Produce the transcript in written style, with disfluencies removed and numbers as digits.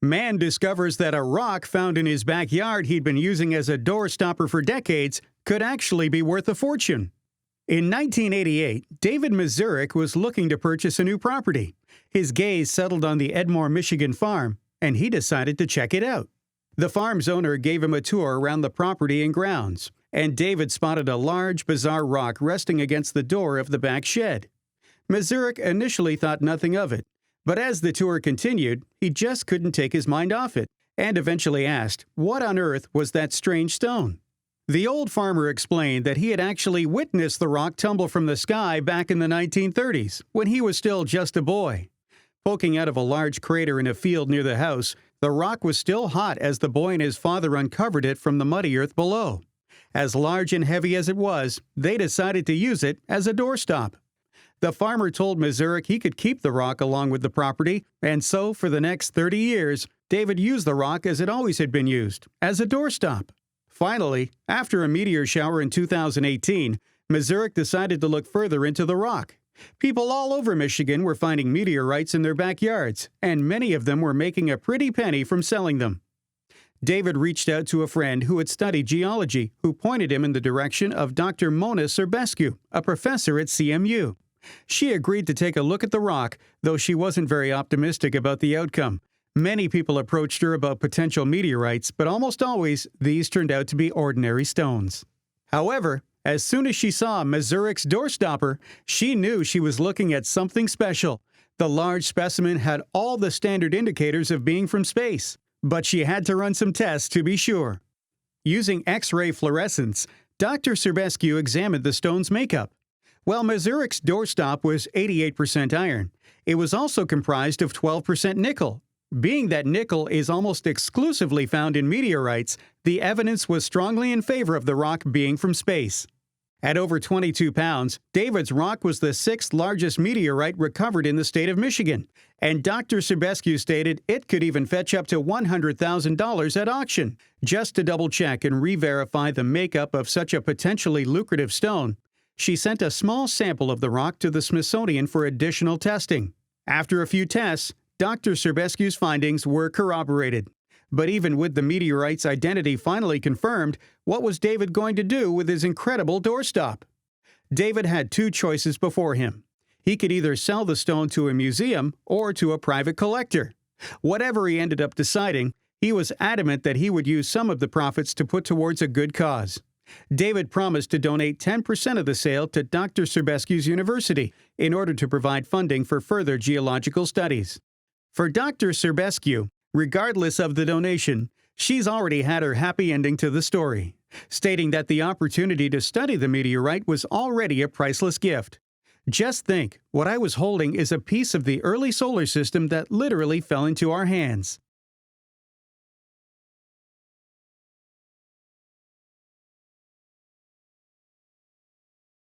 Man discovers that a rock found in his backyard he'd been using as a door stopper for decades could actually be worth a fortune. In 1988, David Mazurek was looking to purchase a new property. His gaze settled on the Edmore, Michigan farm, and he decided to check it out. The farm's owner gave him a tour around the property and grounds, and David spotted a large, bizarre rock resting against the door of the back shed. Mazurek initially thought nothing of it, but as the tour continued, he just couldn't take his mind off it, and eventually asked, what on earth was that strange stone? The old farmer explained that he had actually witnessed the rock tumble from the sky back in the 1930s, when he was still just a boy. Poking out of a large crater in a field near the house, the rock was still hot as the boy and his father uncovered it from the muddy earth below. As large and heavy as it was, they decided to use it as a doorstop. The farmer told Mazurek he could keep the rock along with the property, and so for the next 30 years, David used the rock as it always had been used, as a doorstop. Finally, after a meteor shower in 2018, Mazurek decided to look further into the rock. People all over Michigan were finding meteorites in their backyards, and many of them were making a pretty penny from selling them. David reached out to a friend who had studied geology, who pointed him in the direction of Dr. Mona Serbescu, a professor at CMU. She agreed to take a look at the rock, though she wasn't very optimistic about the outcome. Many people approached her about potential meteorites, but almost always these turned out to be ordinary stones. However, as soon as she saw Mazurek's doorstopper, she knew she was looking at something special. The large specimen had all the standard indicators of being from space, but she had to run some tests to be sure. Using X-ray fluorescence, Dr. Serbescu examined the stone's makeup. While Mazurek's doorstop was 88% iron, it was also comprised of 12% nickel. Being that nickel is almost exclusively found in meteorites, the evidence was strongly in favor of the rock being from space. At over 22 pounds, David's rock was the sixth largest meteorite recovered in the state of Michigan, and Dr. Serbescu stated it could even fetch up to $100,000 at auction. Just to double-check and re-verify the makeup of such a potentially lucrative stone, she sent a small sample of the rock to the Smithsonian for additional testing. After a few tests, Dr. Serbescu's findings were corroborated. But even with the meteorite's identity finally confirmed, what was David going to do with his incredible doorstop? David had two choices before him. He could either sell the stone to a museum or to a private collector. Whatever he ended up deciding, he was adamant that he would use some of the profits to put towards a good cause. David promised to donate 10% of the sale to Dr. Serbescu's university in order to provide funding for further geological studies. For Dr. Serbescu, regardless of the donation, she's already had her happy ending to the story, stating that the opportunity to study the meteorite was already a priceless gift. Just think, what I was holding is a piece of the early solar system that literally fell into our hands.